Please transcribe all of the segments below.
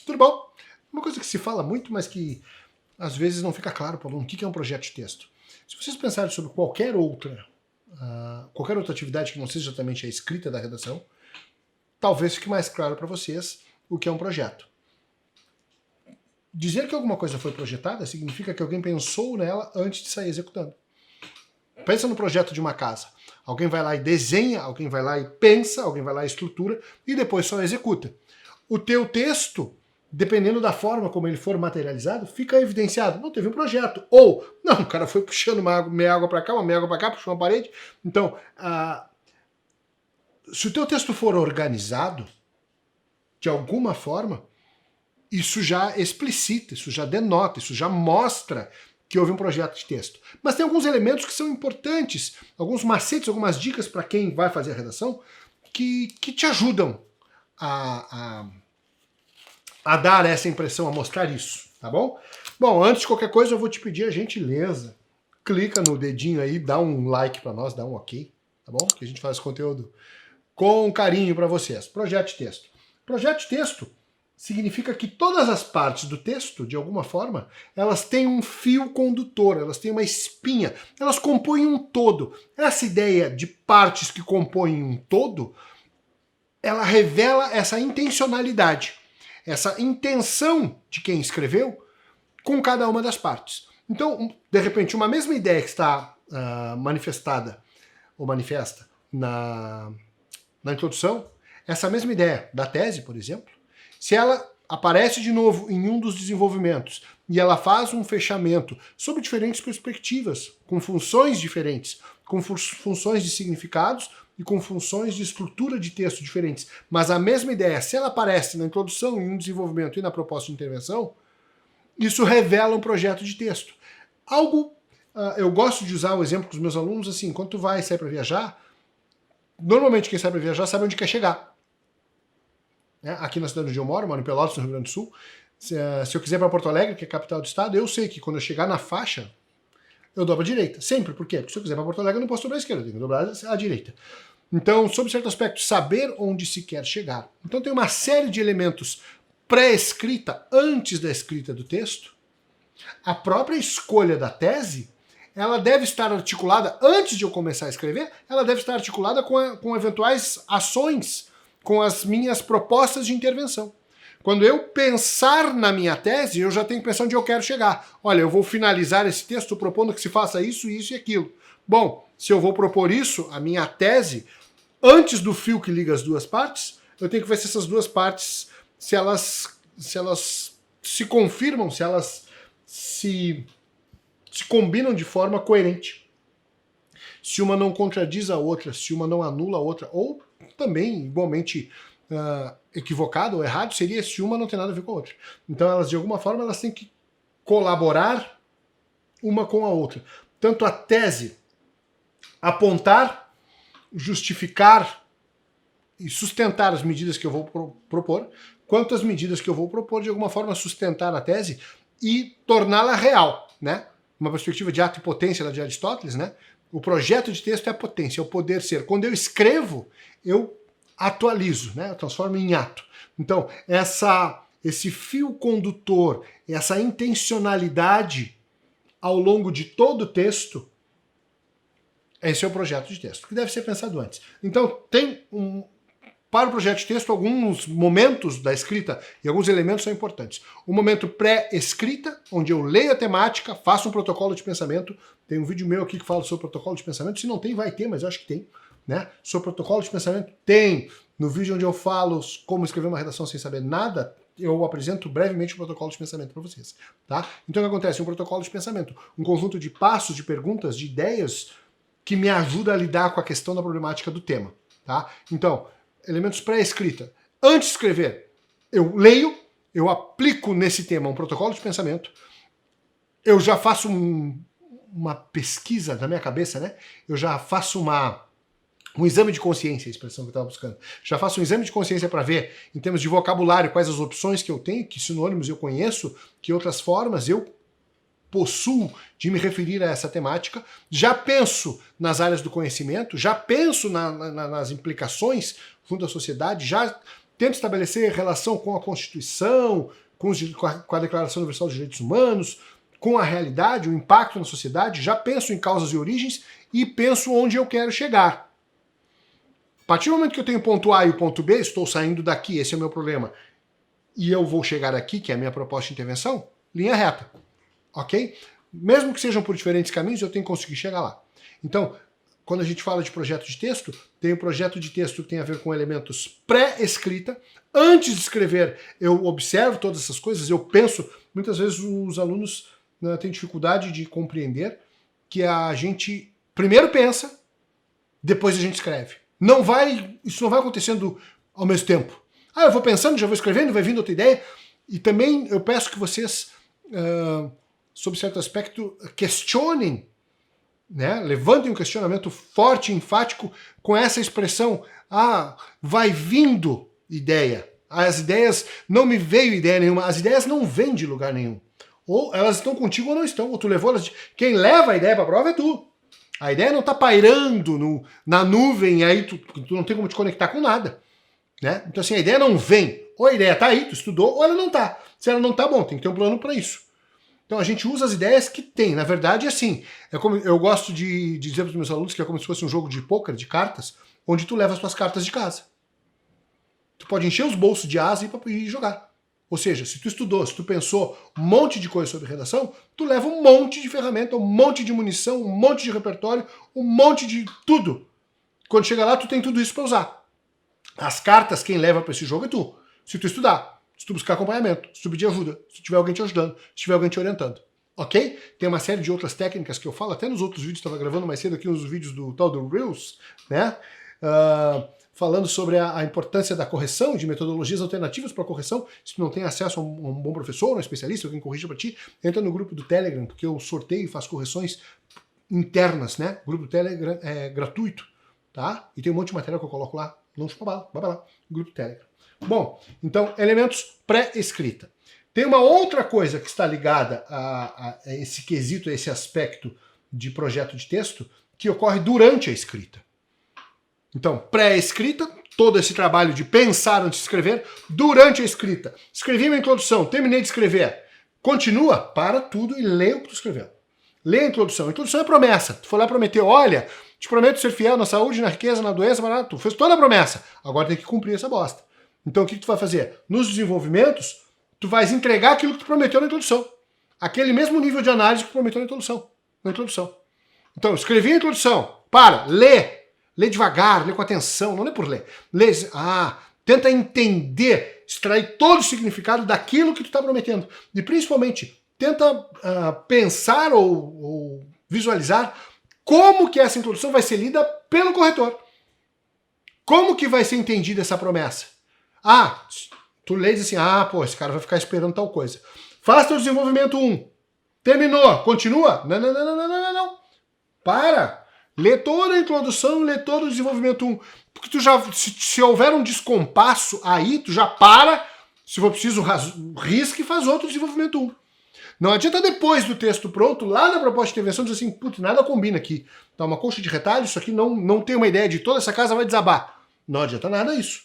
Tudo bom? Uma coisa que se fala muito, mas que às vezes não fica claro para o aluno, o que é um projeto de texto. Se vocês pensarem sobre qualquer outra atividade que não seja exatamente a escrita da redação, talvez fique mais claro para vocês o que é um projeto. Dizer que alguma coisa foi projetada significa que alguém pensou nela antes de sair executando. Pensa no projeto de uma casa. Alguém vai lá e desenha, alguém vai lá e pensa, alguém vai lá e estrutura e depois só executa. O teu texto, dependendo da forma como ele for materializado, fica evidenciado. Não teve um projeto. Ou, não, o cara foi puxando meia água para cá, uma meia água para cá, puxou uma parede. Então, se o teu texto for organizado, de alguma forma, isso já explicita, isso já denota, isso já mostra que houve um projeto de texto. Mas tem alguns elementos que são importantes, alguns macetes, algumas dicas para quem vai fazer a redação, que te ajudam a dar essa impressão, a mostrar isso, tá bom? Bom, antes de qualquer coisa eu vou te pedir a gentileza, clica no dedinho aí, dá um like para nós, dá um ok, tá bom? Que a gente faz conteúdo com carinho para vocês. Projeto de texto. Projeto de texto significa que todas as partes do texto, de alguma forma, elas têm um fio condutor, elas têm uma espinha, elas compõem um todo. Essa ideia de partes que compõem um todo, ela revela essa intencionalidade, essa intenção de quem escreveu com cada uma das partes. Então, de repente, uma mesma ideia que está manifestada ou manifesta na introdução, essa mesma ideia da tese, por exemplo, se ela aparece de novo em um dos desenvolvimentos e ela faz um fechamento sob diferentes perspectivas, com funções diferentes, com funções de significados e com funções de estrutura de texto diferentes, mas a mesma ideia, se ela aparece na introdução, em um desenvolvimento e na proposta de intervenção, isso revela um projeto de texto. Eu gosto de usar o exemplo com os meus alunos assim, quando tu vai sair para viajar, normalmente quem sai para viajar sabe onde quer chegar. Aqui na cidade onde eu moro em Pelotas, no Rio Grande do Sul, se eu quiser para Porto Alegre, que é a capital do estado, eu sei que quando eu chegar na faixa, eu dobro à direita. Sempre. Por quê? Porque se eu quiser para Porto Alegre, eu não posso dobrar à esquerda, eu tenho que dobrar à direita. Então, sob certo aspecto, saber onde se quer chegar. Então tem uma série de elementos pré-escrita, antes da escrita do texto. A própria escolha da tese, ela deve estar articulada, antes de eu começar a escrever, ela deve estar articulada com eventuais ações, com as minhas propostas de intervenção. Quando eu pensar na minha tese, eu já tenho que pensar onde eu quero chegar. Olha, eu vou finalizar esse texto propondo que se faça isso, isso e aquilo. Bom, se eu vou propor isso, a minha tese, antes do fio que liga as duas partes, eu tenho que ver se essas duas partes, se elas se confirmam, se elas se combinam de forma coerente. Se uma não contradiz a outra, se uma não anula a outra, ou também igualmente equivocado ou errado seria se uma não tem nada a ver com a outra. Então elas de alguma forma elas têm que colaborar uma com a outra. Tanto a tese apontar, justificar e sustentar as medidas que eu vou propor, quanto as medidas que eu vou propor de alguma forma sustentar a tese e torná-la real, né? Uma perspectiva de ato e potência da de Aristóteles, né? O projeto de texto é a potência, é o poder ser. Quando eu escrevo, eu atualizo, né? Eu transformo em ato. Então, esse fio condutor, essa intencionalidade ao longo de todo o texto, esse é o projeto de texto, que deve ser pensado antes. Então, tem para o projeto de texto, alguns momentos da escrita e alguns elementos são importantes. O momento pré-escrita, onde eu leio a temática, faço um protocolo de pensamento. Tem um vídeo meu aqui que fala sobre protocolo de pensamento. Se não tem, vai ter, mas eu acho que tem. Né? Sobre protocolo de pensamento, tem. No vídeo onde eu falo como escrever uma redação sem saber nada, eu apresento brevemente o protocolo de pensamento para vocês. Tá? Então o que acontece? Um protocolo de pensamento, um conjunto de passos, de perguntas, de ideias que me ajuda a lidar com a questão da problemática do tema. Tá? Então, elementos pré-escrita. Antes de escrever, eu leio, eu aplico nesse tema um protocolo de pensamento, eu já faço uma pesquisa na minha cabeça, né? Eu já faço um exame de consciência, a expressão que eu estava buscando. Já faço um exame de consciência para ver, em termos de vocabulário, quais as opções que eu tenho, que sinônimos eu conheço, que outras formas eu possuo de me referir a essa temática, já penso nas áreas do conhecimento, já penso nas implicações junto à sociedade, já tento estabelecer relação com a Constituição, com a Declaração Universal dos Direitos Humanos, com a realidade, o impacto na sociedade, já penso em causas e origens e penso onde eu quero chegar. A partir do momento que eu tenho o ponto A e o ponto B, estou saindo daqui, esse é o meu problema, e eu vou chegar aqui, que é a minha proposta de intervenção, linha reta, ok? Mesmo que sejam por diferentes caminhos, eu tenho que conseguir chegar lá. Então, quando a gente fala de projeto de texto, tem um projeto de texto que tem a ver com elementos pré-escrita. Antes de escrever, eu observo todas essas coisas, eu penso, muitas vezes os alunos têm dificuldade de compreender que a gente primeiro pensa, depois a gente escreve. Isso não vai acontecendo ao mesmo tempo. Eu vou pensando, já vou escrevendo, vai vindo outra ideia. E também eu peço que vocês, sob certo aspecto, questionem, né? Levantem um questionamento forte e enfático com essa expressão, vai vindo ideia. As ideias, não me veio ideia nenhuma, as ideias não vêm de lugar nenhum. Ou elas estão contigo ou não estão, ou tu levou elas. Quem leva a ideia para a prova é tu. A ideia não está pairando na nuvem, e aí tu não tem como te conectar com nada. Né? Então assim, a ideia não vem. Ou a ideia está aí, tu estudou, ou ela não está. Se ela não está, bom, tem que ter um plano para isso. Então a gente usa as ideias que tem. Na verdade, é assim. Eu gosto de dizer para os meus alunos que é como se fosse um jogo de pôquer, de cartas, onde tu leva as tuas cartas de casa. Tu pode encher os bolsos de asa e jogar. Ou seja, se tu estudou, se tu pensou um monte de coisa sobre redação, tu leva um monte de ferramenta, um monte de munição, um monte de repertório, um monte de tudo. Quando chega lá, tu tem tudo isso para usar. As cartas, quem leva para esse jogo é tu. Se tu estudar, se tu buscar acompanhamento, se tu pedir ajuda, se tiver alguém te ajudando, se tiver alguém te orientando. Ok? Tem uma série de outras técnicas que eu falo, até nos outros vídeos, estava gravando mais cedo aqui uns vídeos do tal do Reels, né? Falando sobre a importância da correção, de metodologias alternativas para a correção. Se tu não tem acesso a um bom professor, um especialista, alguém corrija para ti, entra no grupo do Telegram, porque eu sorteio e faço correções internas, né? O grupo do Telegram é gratuito, tá? E tem um monte de matéria que eu coloco lá. Não chupa bala, vai lá, grupo do Telegram. Bom, então, elementos pré-escrita. Tem uma outra coisa que está ligada a esse quesito, a esse aspecto de projeto de texto, que ocorre durante a escrita. Então, pré-escrita, todo esse trabalho de pensar antes de escrever, durante a escrita. Escrevi minha introdução, terminei de escrever. Continua, para tudo e lê o que tu escreveu. Lê a introdução. A introdução é promessa. Tu foi lá prometer, olha, te prometo ser fiel na saúde, na riqueza, na doença, tu fez toda a promessa. Agora tem que cumprir essa bosta. Então o que tu vai fazer? Nos desenvolvimentos, tu vais entregar aquilo que tu prometeu na introdução. Aquele mesmo nível de análise que tu prometeu na introdução. Então, escrevi a introdução. Lê. Lê devagar, lê com atenção, não lê por ler. Tenta entender, extrair todo o significado daquilo que tu está prometendo. E principalmente, tenta pensar ou visualizar como que essa introdução vai ser lida pelo corretor. Como que vai ser entendida essa promessa? Tu lê e diz assim, esse cara vai ficar esperando tal coisa. Faz teu desenvolvimento 1. Terminou. Continua? Não. Para. Lê toda a introdução, lê todo o desenvolvimento 1. Porque tu já, se houver um descompasso aí, tu já para, se for preciso, risca e faz outro desenvolvimento 1. Não adianta depois do texto pronto, lá na proposta de intervenção, dizer assim, nada combina aqui. Tá uma colcha de retalho, isso aqui não tem uma ideia de toda essa casa vai desabar. Não adianta nada isso.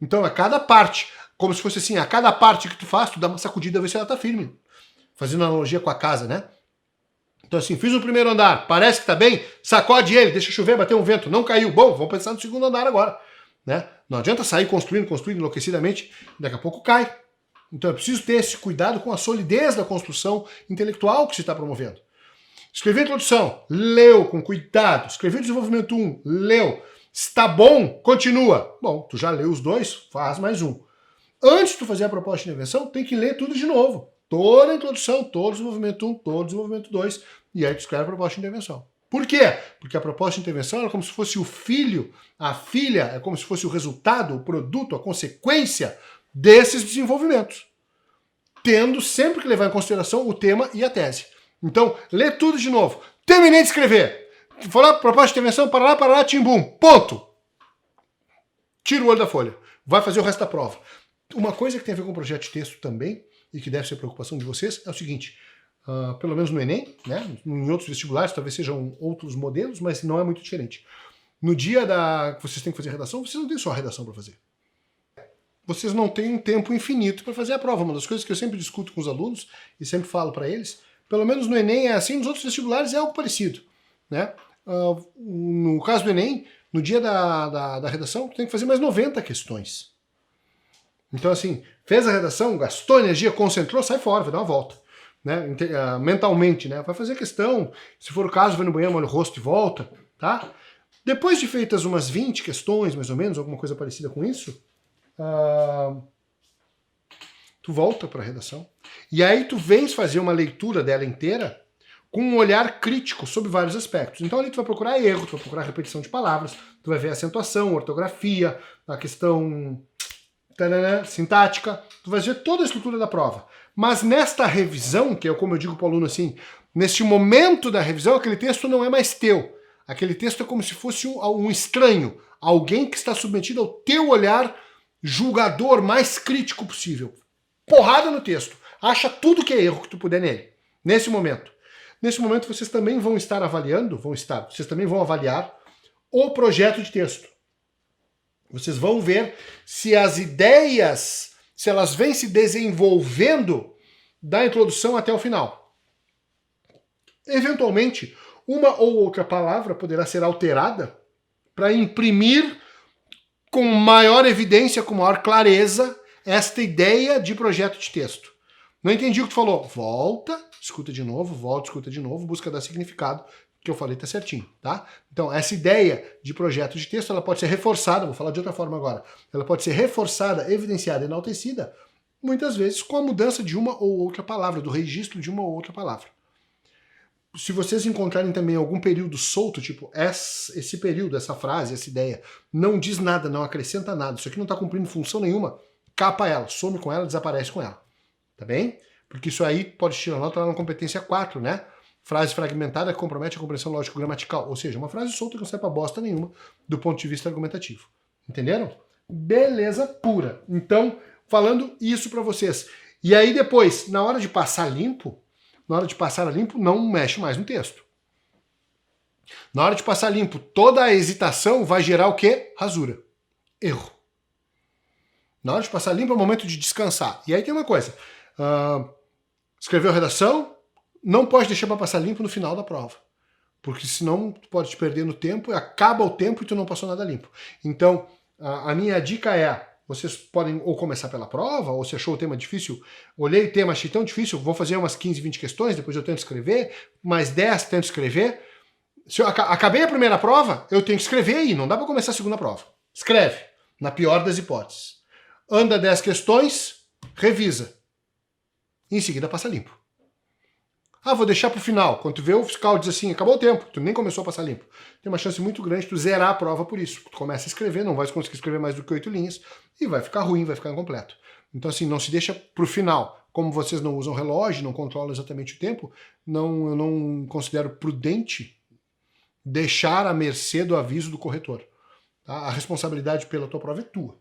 Então, a cada parte, como se fosse assim, a cada parte que tu faz, tu dá uma sacudida, ver se ela tá firme. Fazendo analogia com a casa, né? Então assim, fiz o primeiro andar, parece que tá bem, sacode ele, deixa chover, bater um vento, não caiu. Bom, vamos pensar no segundo andar agora. Né? Não adianta sair construindo enlouquecidamente, daqui a pouco cai. Então é preciso ter esse cuidado com a solidez da construção intelectual que se está promovendo. Escrevi a introdução, leu com cuidado. Escrevi o desenvolvimento 1, leu. Está bom? Continua. Bom, tu já leu os dois, faz mais um. Antes de tu fazer a proposta de intervenção, tem que ler tudo de novo. Toda a introdução, todo o desenvolvimento 1, todo o desenvolvimento 2, e aí tu escreve a proposta de intervenção. Por quê? Porque a proposta de intervenção é como se fosse o filho, a filha, é como se fosse o resultado, o produto, a consequência desses desenvolvimentos. Tendo sempre que levar em consideração o tema e a tese. Então, lê tudo de novo. Terminei de escrever. Foi lá, proposta de intervenção, parará, timbum. Ponto. Tira o olho da folha. Vai fazer o resto da prova. Uma coisa que tem a ver com o projeto de texto também, e que deve ser preocupação de vocês, é o seguinte, pelo menos no Enem, né, em outros vestibulares talvez sejam outros modelos, mas não é muito diferente. No dia que vocês têm que fazer redação, vocês não têm só a redação para fazer. vocês não têm um tempo infinito para fazer a prova. Uma das coisas que eu sempre discuto com os alunos e sempre falo para eles, pelo menos no Enem é assim, nos outros vestibulares é algo parecido, né? No caso do Enem, no dia da redação, tem que fazer mais 90 questões. Então, assim, fez a redação, gastou energia, concentrou, sai fora, vai dar uma volta. Né? Mentalmente, né? Vai fazer a questão, se for o caso, vai no banheiro, molha o rosto e volta, tá? Depois de feitas umas 20 questões, mais ou menos, alguma coisa parecida com isso, tu volta para a redação. E aí tu vens fazer uma leitura dela inteira com um olhar crítico sobre vários aspectos. Então ali tu vai procurar erro, tu vai procurar repetição de palavras, tu vai ver a acentuação, ortografia, a questão sintática, tu vai ver toda a estrutura da prova. Mas nesta revisão, que é como eu digo para o aluno assim, neste momento da revisão, aquele texto não é mais teu. Aquele texto é como se fosse um estranho, alguém que está submetido ao teu olhar julgador mais crítico possível. Porrada no texto. Acha tudo que é erro que tu puder nele. Nesse momento. Nesse momento vocês também vão estar avaliando, vocês também vão avaliar o projeto de texto. Vocês vão ver se as ideias, se elas vêm se desenvolvendo da introdução até o final. Eventualmente, uma ou outra palavra poderá ser alterada para imprimir com maior evidência, com maior clareza, esta ideia de projeto de texto. Não entendi o que tu falou? Volta, escuta de novo, volta, escuta de novo, busca dar significado, que eu falei tá certinho, tá? Então, essa ideia de projeto de texto, ela pode ser reforçada, vou falar de outra forma agora, ela pode ser reforçada, evidenciada, enaltecida, muitas vezes com a mudança de uma ou outra palavra, do registro de uma ou outra palavra. Se vocês encontrarem também algum período solto, tipo, esse período, essa frase, essa ideia, não diz nada, não acrescenta nada, isso aqui não está cumprindo função nenhuma, capa ela, some com ela, desaparece com ela. Tá bem? Porque isso aí pode tirar nota lá na competência 4, né? Frase fragmentada que compromete a compreensão lógico-gramatical. Ou seja, uma frase solta que não serve pra bosta nenhuma do ponto de vista argumentativo. Entenderam? Beleza pura. Então, falando isso pra vocês. E aí depois, na hora de passar limpo, não mexe mais no texto. Na hora de passar limpo, toda a hesitação vai gerar o quê? Rasura. Erro. Na hora de passar limpo é o momento de descansar. E aí tem uma coisa. Escreveu a redação, não pode deixar para passar limpo no final da prova. Porque senão tu pode te perder no tempo, acaba o tempo e tu não passou nada limpo. Então, a minha dica é, vocês podem ou começar pela prova, ou se achou o tema difícil, olhei o tema, achei tão difícil, vou fazer umas 15, 20 questões, depois eu tento escrever, mais 10 tento escrever. Se eu acabei a primeira prova, eu tenho que escrever aí, não dá para começar a segunda prova. Escreve, na pior das hipóteses. Anda 10 questões, revisa. Em seguida passa limpo. Vou deixar pro final. Quando tu vê o fiscal diz assim, acabou o tempo, tu nem começou a passar limpo. Tem uma chance muito grande de tu zerar a prova por isso. Tu começa a escrever, não vai conseguir escrever mais do que 8 linhas e vai ficar ruim, vai ficar incompleto. Então assim, não se deixa pro final. Como vocês não usam relógio, não controlam exatamente o tempo, eu não considero prudente deixar à mercê do aviso do corretor. Tá? A responsabilidade pela tua prova é tua.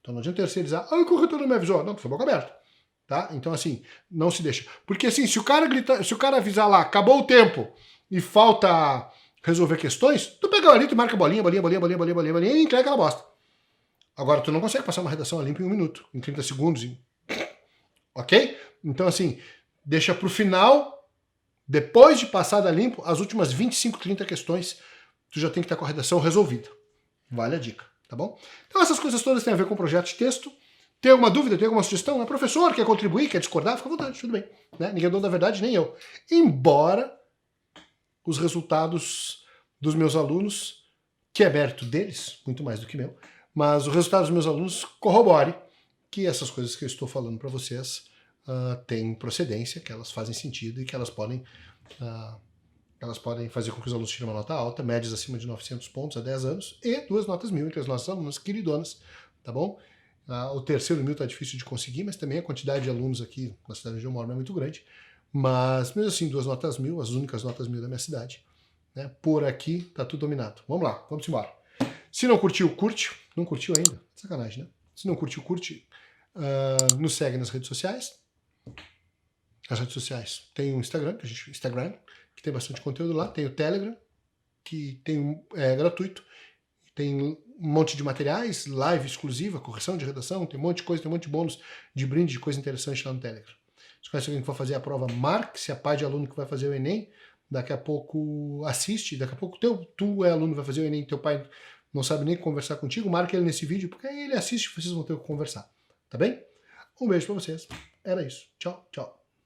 Então não adianta terceirizar, o corretor não me avisou. Não, tu foi boca aberta. Tá? Então, assim, não se deixa. Porque, assim, se o cara avisar lá, acabou o tempo e falta resolver questões, tu pega ali, tu marca bolinha e entrega aquela bosta. Agora, tu não consegue passar uma redação a limpo em 1 minuto, em 30 segundos. Ok? Então, assim, deixa pro final, depois de passar a limpo, as últimas 25, 30 questões, tu já tem que estar com a redação resolvida. Vale a dica, tá bom? Então, essas coisas todas têm a ver com o projeto de texto. Tem alguma dúvida, tem alguma sugestão? É professor, quer contribuir, quer discordar? Fica à vontade, tudo bem. Né? Ninguém é dono da verdade, nem eu. Embora os resultados dos meus alunos, que é mérito deles, muito mais do que meu, mas o resultado dos meus alunos corrobore que essas coisas que eu estou falando para vocês têm procedência, que elas fazem sentido e que elas podem fazer com que os alunos tirem uma nota alta, médias acima de 900 pontos há 10 anos, e 2 notas 1000 entre as nossas alunas queridonas, tá bom? O terceiro 1000 está difícil de conseguir, mas também a quantidade de alunos aqui na cidade onde eu moro não é muito grande. Mas, mesmo assim, 2 notas 1000, as únicas notas 1000 da minha cidade. Né? Por aqui tá tudo dominado. Vamos lá, vamos embora. Se não curtiu, curte. Não curtiu ainda? Sacanagem, né? Se não curtiu, curte. Nos segue nas redes sociais. As redes sociais. Tem o Instagram, que tem bastante conteúdo lá. Tem o Telegram, que é gratuito. Tem um monte de materiais, live exclusiva, correção de redação, tem um monte de coisa, tem um monte de bônus de brinde, de coisa interessante lá no Telegram. Se conhece alguém que vai fazer a prova, marque. Se é pai de aluno que vai fazer o Enem, daqui a pouco assiste, daqui a pouco tu é aluno, vai fazer o Enem, teu pai não sabe nem conversar contigo, marque ele nesse vídeo, porque aí ele assiste e vocês vão ter que conversar. Tá bem? Um beijo pra vocês. Era isso. Tchau, tchau.